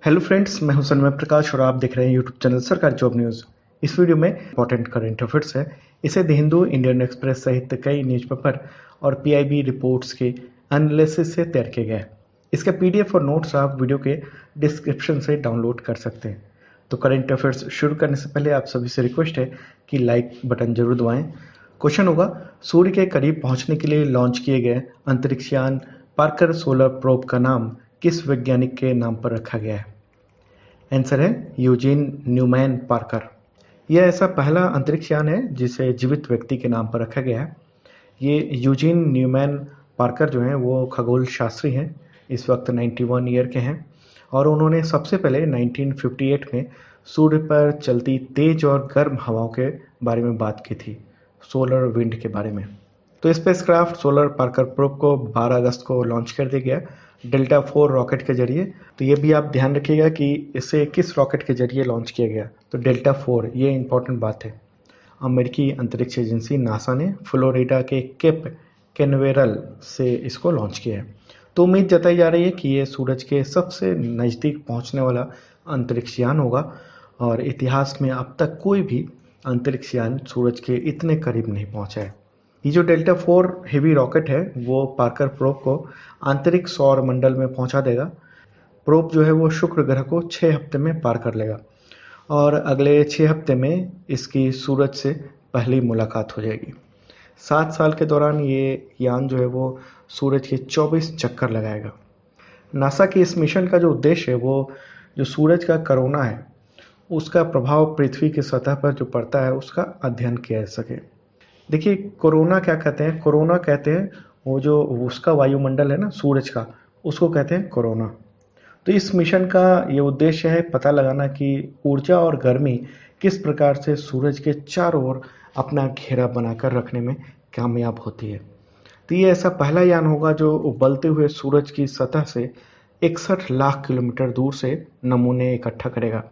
Hello friends, मैं हूं सन्मय प्रकाश और आप देख रहे हैं यूट्यूब चैनल सरकारी जॉब न्यूज़। इस वीडियो में इंपॉर्टेंट करंट अफेयर्स है। इसे द हिंदू, इंडियन एक्सप्रेस सहित कई न्यूज़पेपर और पीआईबी रिपोर्ट्स के एनालिसिस से तैयार किया गया है। इसका पीडीएफ और नोट्स आप वीडियो के डिस्क्रिप्शन से डाउनलोड कर सकते हैं। तो करंट अफेयर्स शुरू करने से पहले आप सभी से रिक्वेस्ट है कि लाइक बटन जरूर दबाएं। क्वेश्चन होगा, सूर्य के करीब पहुंचने के लिए लॉन्च किए गए अंतरिक्ष यान पार्कर सोलर प्रोब का नाम किस वैज्ञानिक के नाम पर रखा गया है? आंसर है यूजीन न्यूमैन पार्कर। यह ऐसा पहला अंतरिक्ष यान है जिसे जीवित व्यक्ति के नाम पर रखा गया है। ये यूजीन न्यूमैन पार्कर जो हैं वो खगोल शास्त्री हैं। इस वक्त 91 ईयर के हैं और उन्होंने सबसे पहले 1958 में सूर्य पर चलती तेज और गर्म हवाओं के बारे में बात की थी, सोलर विंड के बारे में। तो स्पेसक्राफ्ट सोलर पार्कर प्रोब को 12 अगस्त को लॉन्च कर दिया गया डेल्टा 4 रॉकेट के जरिए। तो ये भी आप ध्यान रखिएगा कि इसे किस रॉकेट के जरिए लॉन्च किया गया। तो डेल्टा 4, ये इंपॉर्टेंट बात है। अमेरिकी अंतरिक्ष एजेंसी नासा ने फ्लोरिडा के केप कैनवेरल से इसको लॉन्च किया है। तो उम्मीद जताई जा रही है कि ये सूरज के सबसे नज़दीक पहुंचने वाला अंतरिक्ष यान होगा और इतिहास में अब तक कोई भी अंतरिक्ष यान सूरज के इतने करीब नहीं पहुंचा है। ये जो डेल्टा 4 हेवी रॉकेट है वो पार्कर प्रोब को आंतरिक सौर मंडल में पहुंचा देगा। प्रोब जो है वो शुक्र ग्रह को 6 हफ्ते में पार कर लेगा और अगले 6 हफ्ते में इसकी सूरज से पहली मुलाकात हो जाएगी। 7 साल के दौरान ये यान जो है वो सूरज के 24 चक्कर लगाएगा। नासा के इस मिशन का जो उद्देश्य है वो जो सूरज का कोरोना है उसका प्रभाव पृथ्वी की सतह पर जो पड़ता है उसका अध्ययन किया जा सके। देखिए, कोरोना क्या कहते हैं? कोरोना कहते हैं वो जो उसका वायुमंडल है ना सूरज का, उसको कहते हैं कोरोना। तो इस मिशन का ये उद्देश्य है पता लगाना कि ऊर्जा और गर्मी किस प्रकार से सूरज के चारों ओर अपना घेरा बनाकर रखने में कामयाब होती है। तो ये ऐसा पहला यान होगा जो उबलते हुए सूरज की सतह से 61 लाख किलोमीटर दूर से नमूने इकट्ठा करेगा।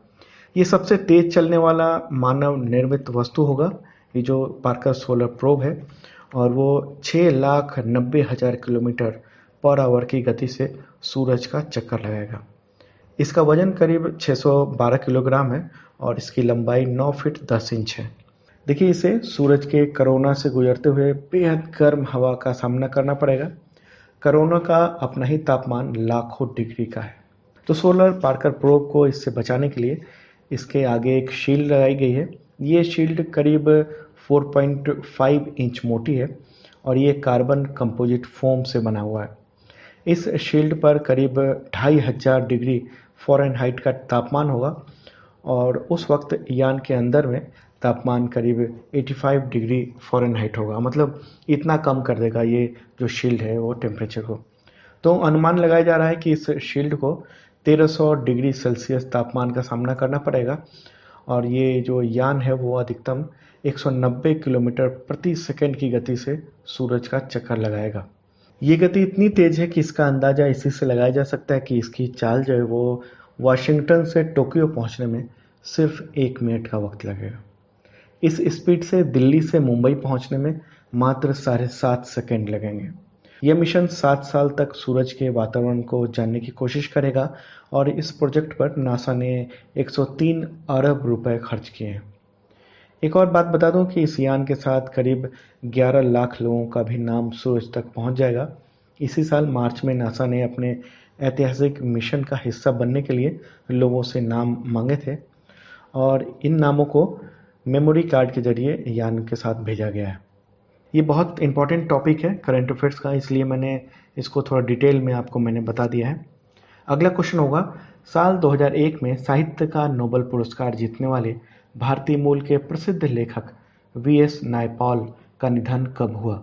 ये सबसे तेज चलने वाला मानव निर्मित वस्तु होगा, ये जो पार्कर सोलर प्रोब है, और वो 6,90,000 किलोमीटर पर आवर की गति से सूरज का चक्कर लगाएगा। इसका वजन करीब 612 किलोग्राम है और इसकी लंबाई 9 फीट 10 इंच है। देखिए, इसे सूरज के कोरोना से गुजरते हुए बेहद गर्म हवा का सामना करना पड़ेगा। कोरोना का अपना ही तापमान लाखों डिग्री का है। तो सोलर पार्कर प्रोब को इससे बचाने के लिए इसके आगे एक शील्ड लगाई गई है। ये शील्ड करीब 4.5 इंच मोटी है और ये कार्बन कंपोजिट फोम से बना हुआ है। इस शील्ड पर करीब 2500 डिग्री फ़ारेनहाइट का तापमान होगा और उस वक्त यान के अंदर में तापमान करीब 85 डिग्री फ़ारेनहाइट होगा। मतलब इतना कम कर देगा ये जो शील्ड है वो टेम्परेचर को। तो अनुमान लगाया जा रहा है कि इस शील्ड को 1300 डिग्री सेल्सियस तापमान का सामना करना पड़ेगा और ये जो यान है वो अधिकतम 190 किलोमीटर प्रति सेकंड की गति से सूरज का चक्कर लगाएगा। ये गति इतनी तेज है कि इसका अंदाज़ा इसी से लगाया जा सकता है कि इसकी चाल जो है वो वाशिंगटन से टोक्यो पहुंचने में सिर्फ 1 मिनट का वक्त लगेगा। इस स्पीड से दिल्ली से मुंबई पहुंचने में मात्र 7.5 सेकंड लगेंगे। यह मिशन 7 साल तक सूरज के वातावरण को जानने की कोशिश करेगा और इस प्रोजेक्ट पर नासा ने 103 अरब रुपए खर्च किए हैं। एक और बात बता दूं कि इस यान के साथ करीब 11 लाख लोगों का भी नाम सूरज तक पहुंच जाएगा। इसी साल मार्च में नासा ने अपने ऐतिहासिक मिशन का हिस्सा बनने के लिए लोगों से नाम मांगे थे और इन नामों को मेमोरी कार्ड के जरिए यान के साथ भेजा गया है। ये बहुत इंपॉर्टेंट टॉपिक है करंट अफेयर्स का, इसलिए मैंने इसको थोड़ा डिटेल में आपको मैंने बता दिया है। अगला क्वेश्चन होगा, साल 2001 में साहित्य का नोबेल पुरस्कार जीतने वाले भारतीय मूल के प्रसिद्ध लेखक वीएस नायपॉल का निधन कब हुआ?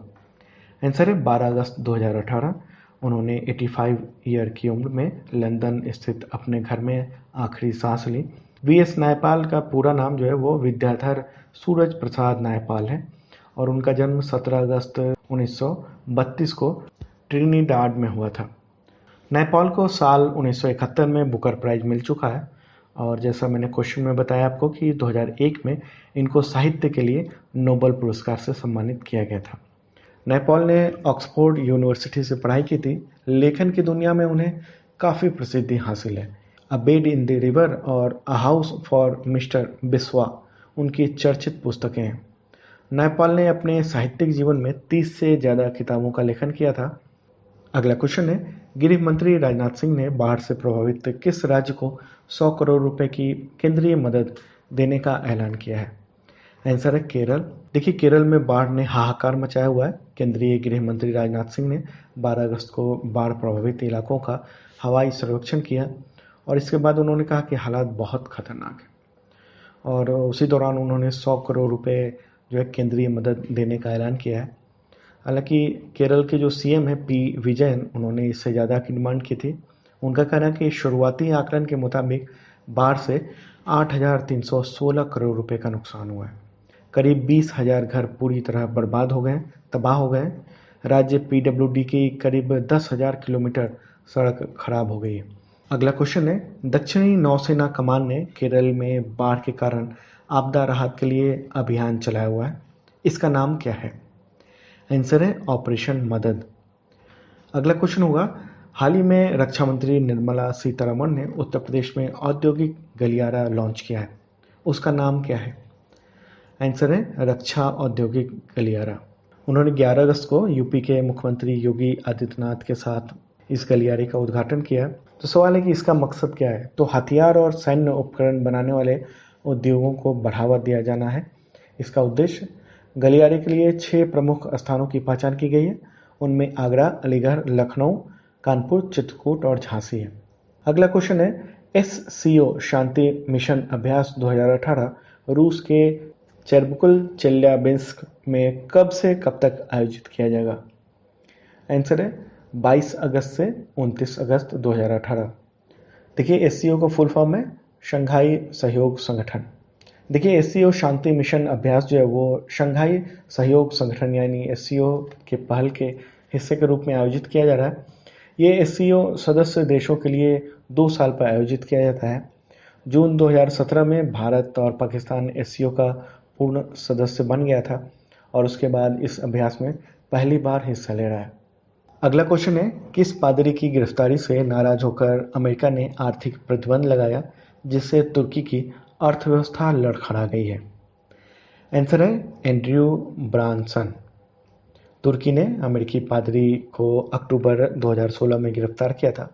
आंसर है 12 अगस्त 2018। उन्होंने 85 ईयर की उम्र में लंदन स्थित अपने घर में आखिरी सांस ली। वीएस नायपाल का पूरा नाम जो है वो विद्याधर सूरज प्रसाद नायपाल है और उनका जन्म 17 अगस्त 1932 को ट्रिनिडाड में हुआ था। नायपॉल को साल 1971 में बुकर प्राइज मिल चुका है और जैसा मैंने क्वेश्चन में बताया आपको कि 2001 में इनको साहित्य के लिए नोबेल पुरस्कार से सम्मानित किया गया था। नायपॉल ने ऑक्सफोर्ड यूनिवर्सिटी से पढ़ाई की थी। लेखन की दुनिया में उन्हें काफ़ी प्रसिद्धि हासिल है। अ बेड इन द रिवर और a house for mister Biswa उनकी चर्चित पुस्तकें हैं। नायपाल ने अपने साहित्यिक जीवन में 30 से ज़्यादा किताबों का लेखन किया था। अगला क्वेश्चन है, गृह मंत्री राजनाथ सिंह ने बाढ़ से प्रभावित किस राज्य को 100 करोड़ रुपए की केंद्रीय मदद देने का ऐलान किया है? आंसर है केरल। देखिए, केरल में बाढ़ ने हाहाकार मचाया हुआ है। केंद्रीय गृह मंत्री राजनाथ सिंह ने 12 अगस्त को बाढ़ प्रभावित इलाकों का हवाई सर्वेक्षण किया और इसके बाद उन्होंने कहा कि हालात बहुत खतरनाक है और उसी दौरान उन्होंने 100 करोड़ रुपए जो है केंद्रीय मदद देने का ऐलान किया है। हालांकि केरल के जो सीएम है पी विजयन, उन्होंने इससे ज़्यादा की डिमांड की थी। उनका कहना है कि शुरुआती आकलन के मुताबिक बाढ़ से 8,316 करोड़ रुपए का नुकसान हुआ है। करीब 20,000 घर पूरी तरह बर्बाद हो गए, तबाह हो गए। राज्य पीडब्ल्यूडी की करीब 10,000 किलोमीटर सड़क खराब हो गई है। अगला क्वेश्चन है, दक्षिणी नौसेना कमान ने केरल में बाढ़ के कारण आपदा राहत के लिए अभियान चलाया हुआ है। इसका नाम क्या है? आंसर है ऑपरेशन मदद। अगला क्वेश्चन होगा, हाल ही में रक्षा मंत्री निर्मला सीतारमण ने उत्तर प्रदेश में औद्योगिक गलियारा लॉन्च किया है। उसका नाम क्या है? आंसर है रक्षा औद्योगिक गलियारा। उन्होंने 11 अगस्त को यूपी के मुख्यमंत्री योगी आदित्यनाथ के साथ इस गलियारे का उद्घाटन किया। तो सवाल है कि इसका मकसद क्या है? तो हथियार और सैन्य उपकरण बनाने वाले उद्योगों को बढ़ावा दिया जाना है इसका उद्देश्य। गलियारे के लिए 6 प्रमुख स्थानों की पहचान की गई है। उनमें आगरा, अलीगढ़, लखनऊ, कानपुर, चित्रकूट और झांसी है। अगला क्वेश्चन है, SCO शांति मिशन अभ्यास 2018 रूस के चेरबुकुल चेल्याबिंस्क में कब से कब तक आयोजित किया जाएगा? आंसर है 22 अगस्त से 29 अगस्त 2018। देखिए, SCO का फुल फॉर्म है शंघाई सहयोग संगठन। देखिए, SCO शांति मिशन अभ्यास जो है वो शंघाई सहयोग संगठन यानी SCO के पहल के हिस्से के रूप में आयोजित किया जा रहा है। ये SCO सदस्य देशों के लिए 2 साल पर आयोजित किया जाता है। जून 2017 में भारत और पाकिस्तान SCO का पूर्ण सदस्य बन गया था और उसके बाद इस अभ्यास में पहली बार हिस्सा ले रहा है। अगला क्वेश्चन है, किस पादरी की गिरफ्तारी से नाराज होकर अमेरिका ने आर्थिक प्रतिबंध लगाया जिससे तुर्की की अर्थव्यवस्था लड़खड़ा गई है? आंसर है एंड्रयू ब्रांसन। तुर्की ने अमेरिकी पादरी को अक्टूबर 2016 में गिरफ्तार किया था।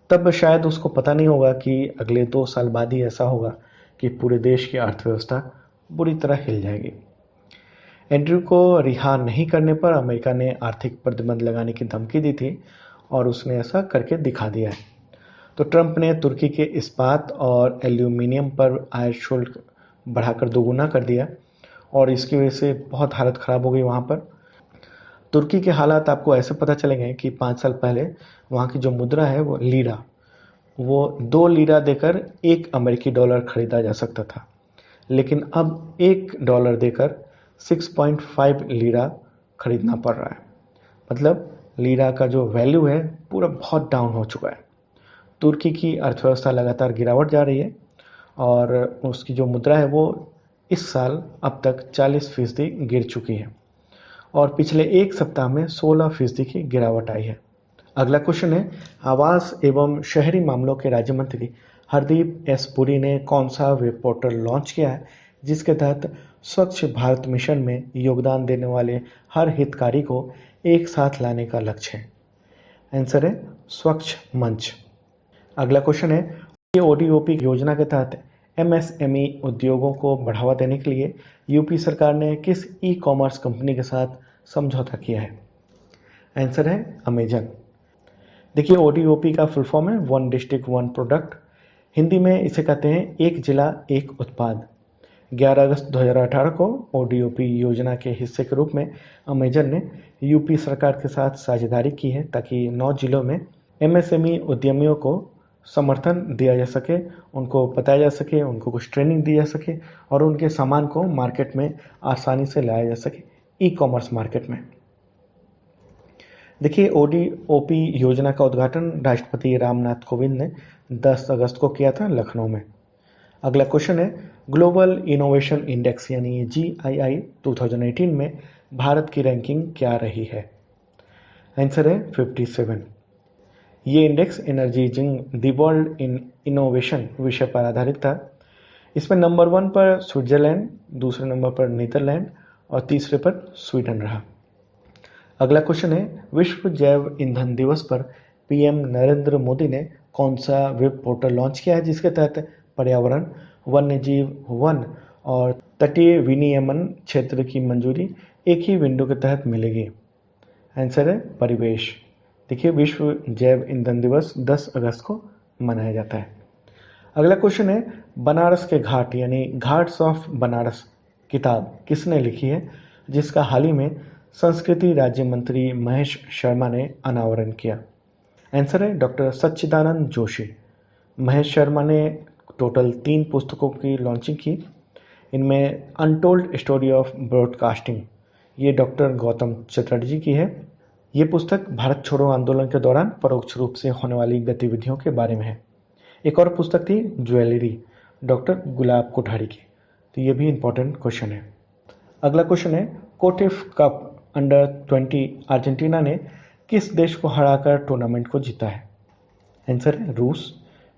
तब शायद उसको पता नहीं होगा कि अगले 2 साल बाद ही ऐसा होगा कि पूरे देश की अर्थव्यवस्था बुरी तरह हिल जाएगी। एंड्रयू को रिहा नहीं करने पर अमेरिका ने आर्थिक प्रतिबंध लगाने की धमकी दी थी और उसने ऐसा करके दिखा दिया है। तो ट्रंप ने तुर्की के इस्पात और एल्यूमिनियम पर आयात शुल्क बढ़ाकर दोगुना कर दिया और इसकी वजह से बहुत हालत ख़राब हो गई वहाँ पर। तुर्की के हालात आपको ऐसे पता चलेंगे कि 5 साल पहले वहाँ की जो मुद्रा है वो लीरा, वो 2 लीरा देकर 1 अमेरिकी डॉलर खरीदा जा सकता था, लेकिन अब 1 डॉलर देकर 6.5 लीरा खरीदना पड़ रहा है। मतलब लीरा का जो वैल्यू है पूरा बहुत डाउन हो चुका है। तुर्की की अर्थव्यवस्था लगातार गिरावट जा रही है और उसकी जो मुद्रा है वो इस साल अब तक 40% गिर चुकी है और पिछले 1 सप्ताह में 16% की गिरावट आई है। अगला क्वेश्चन है, आवास एवं शहरी मामलों के राज्य मंत्री हरदीप एस पुरी ने कौन सा वेब पोर्टल लॉन्च किया है जिसके तहत स्वच्छ भारत मिशन में योगदान देने वाले हर हितकारी को एक साथ लाने का लक्ष्य है? आंसर है स्वच्छ मंच। अगला क्वेश्चन है, ये ODOP योजना के तहत MSME उद्योगों को बढ़ावा देने के लिए यूपी सरकार ने किस ई-कॉमर्स कंपनी के साथ समझौता किया है? आंसर है अमेजन। देखिए, ODOP का फुल फॉर्म है one district one product. Hindi में इसे कहते हैं एक जिला एक उत्पाद। 11 अगस्त 2018 को ODOP योजना के हिस्से के रूप में अमेजन ने यूपी सरकार के साथ साझेदारी की है ताकि 9 जिलों में MSME उद्यमियों को समर्थन दिया जा सके, उनको बताया जा सके, उनको कुछ ट्रेनिंग दी जा सके और उनके सामान को मार्केट में आसानी से लाया जा सके, ई-कॉमर्स मार्केट में। देखिए, ODOP योजना का उद्घाटन राष्ट्रपति रामनाथ कोविंद ने 10 अगस्त को किया था लखनऊ में। अगला क्वेश्चन है, ग्लोबल इनोवेशन इंडेक्स यानी GII 2018 में भारत की रैंकिंग क्या रही है? आंसर है 57। ये index energizing the world in innovation विषय पर आधारित था। इसमें नंबर 1 पर स्विट्जरलैंड, दूसरे नंबर पर नीदरलैंड और तीसरे पर स्वीडन रहा। अगला क्वेश्चन है, विश्व जैव ईंधन दिवस पर पीएम नरेंद्र मोदी ने कौन सा वेब पोर्टल लॉन्च किया है जिसके तहत पर्यावरण, वन्यजीव, वन और तटीय विनियमन क्षेत्र की मंजूरी एक ही विंडो के तहत मिलेगी? आंसर है परिवेश। देखिए, विश्व जैव ईंधन दिवस 10 अगस्त को मनाया जाता है। अगला क्वेश्चन है, बनारस के घाट यानी घाट्स ऑफ बनारस किताब किसने लिखी है जिसका हाल ही में संस्कृति राज्य मंत्री महेश शर्मा ने अनावरण किया? आंसर है डॉक्टर सच्चिदानंद जोशी। महेश शर्मा ने टोटल 3 पुस्तकों की लॉन्चिंग की। इनमें अनटोल्ड स्टोरी ऑफ ब्रॉडकास्टिंग, ये डॉक्टर गौतम चटर्जी की है। ये पुस्तक भारत छोड़ो आंदोलन के दौरान परोक्ष रूप से होने वाली गतिविधियों के बारे में है। एक और पुस्तक थी ज्वेलरी, डॉक्टर गुलाब कोठारी की। तो ये भी इंपॉर्टेंट क्वेश्चन है। अगला क्वेश्चन है, कोटिफ कप अंडर 20 अर्जेंटीना ने किस देश को हराकर टूर्नामेंट को जीता है? आंसर है रूस।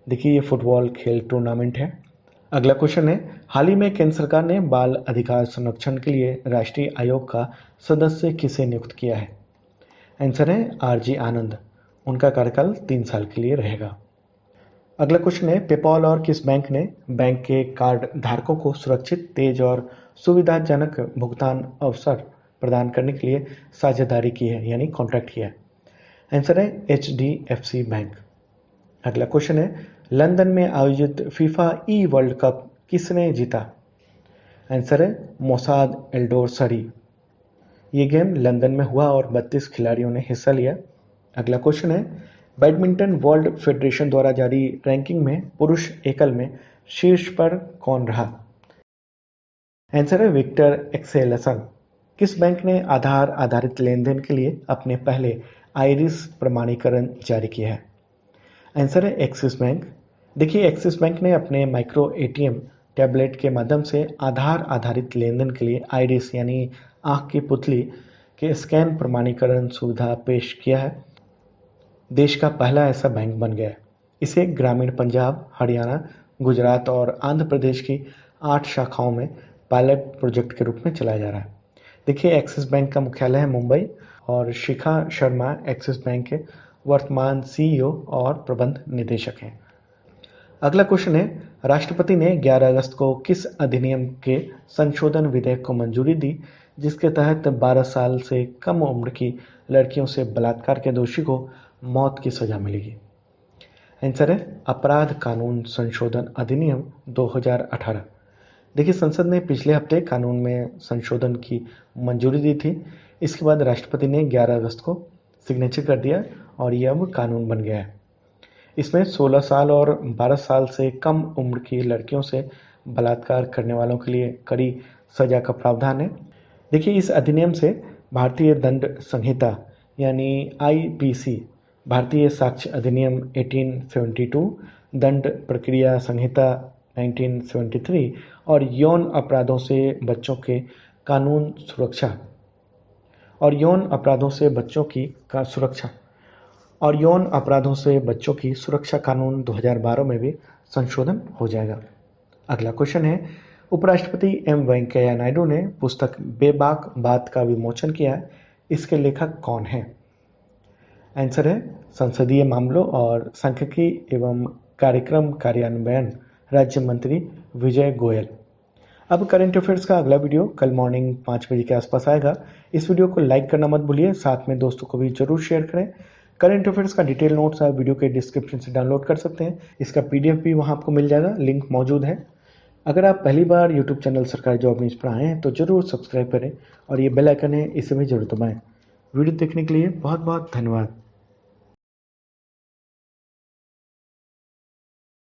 देखिए, ये फुटबॉल खेल टूर्नामेंट है। अगला क्वेश्चन है, हाल ही में केंद्र सरकार ने बाल अधिकार संरक्षण के लिए राष्ट्रीय आयोग का सदस्य किसे नियुक्त किया है? आंसर है आरजी आनंद। उनका कार्यकाल 3 साल के लिए रहेगा। अगला क्वेश्चन है, पेपॉल और किस बैंक ने बैंक के कार्ड धारकों को सुरक्षित, तेज और सुविधाजनक भुगतान अवसर प्रदान करने के लिए साझेदारी की है यानी कॉन्ट्रैक्ट किया है? आंसर है HDFC बैंक। अगला क्वेश्चन है, लंदन में आयोजित फीफा ई वर्ल्ड कप किसने जीता? आंसर है मोसाद एल्डोसरी। ये गेम लंदन में हुआ और 32 खिलाड़ियों ने हिस्सा लिया। अगला क्वेश्चन है, बैडमिंटन वर्ल्ड फेडरेशन द्वारा जारी रैंकिंग में पुरुष एकल में शीर्ष पर कौन रहा? आंसर है विक्टर एक्सेलसन। किस बैंक ने आधार आधारित लेन देन के लिए अपने पहले आइरिस प्रमाणीकरण जारी किया है? आंसर है एक्सिस बैंक। देखिए, एक्सिस बैंक ने अपने माइक्रो एटीएम टैबलेट के माध्यम से आधार आधारित लेन देन के लिए आइरिस यानी आंख की पुतली के स्कैन प्रमाणीकरण सुविधा पेश किया है। देश का पहला ऐसा बैंक बन गया है। इसे ग्रामीण पंजाब, हरियाणा, गुजरात और आंध्र प्रदेश की 8 शाखाओं में पायलट प्रोजेक्ट के रूप में चलाया जा रहा है। देखिए, एक्सिस बैंक का मुख्यालय है मुंबई और शिखा शर्मा एक्सिस बैंक के वर्तमान CEO और प्रबंध निदेशक हैं। अगला क्वेश्चन है, राष्ट्रपति ने 11 अगस्त को किस अधिनियम के संशोधन विधेयक को मंजूरी दी जिसके तहत 12 साल से कम उम्र की लड़कियों से बलात्कार के दोषी को मौत की सजा मिलेगी? आंसर है अपराध कानून संशोधन अधिनियम 2018। देखिए, संसद ने पिछले हफ्ते कानून में संशोधन की मंजूरी दी थी। इसके बाद राष्ट्रपति ने 11 अगस्त को सिग्नेचर कर दिया और यह अब कानून बन गया है। इसमें 16 साल और 12 साल से कम उम्र की लड़कियों से बलात्कार करने वालों के लिए कड़ी सजा का प्रावधान है। देखिए, इस अधिनियम से भारतीय दंड संहिता यानी IPC, भारतीय साक्ष्य अधिनियम 1872, दंड प्रक्रिया संहिता 1973 और यौन अपराधों से बच्चों के कानून सुरक्षा और यौन अपराधों से बच्चों की सुरक्षा कानून 2012 में भी संशोधन हो जाएगा। अगला क्वेश्चन है, उपराष्ट्रपति M वेंकैया नायडू ने पुस्तक बेबाक बात का विमोचन किया है। इसके लेखक कौन हैं? आंसर है संसदीय मामलों और सांख्यिकी एवं कार्यक्रम कार्यान्वयन राज्य मंत्री विजय गोयल। अब करंट अफेयर्स का अगला वीडियो कल मॉर्निंग 5 बजे के आसपास आएगा। इस वीडियो को लाइक करना मत भूलिए, साथ में दोस्तों को भी जरूर शेयर करें। करंट अफेयर्स का डिटेल नोट्स आप वीडियो के डिस्क्रिप्शन से डाउनलोड कर सकते हैं। इसका PDF भी वहां आपको मिल जाएगा, लिंक मौजूद है। अगर आप पहली बार YouTube चैनल सरकारी जॉब न्यूज़ पर आए हैं तो जरूर सब्सक्राइब करें और ये बेल आइकन है, इसे भी जरूर दबाएं। वीडियो देखने के लिए बहुत बहुत धन्यवाद।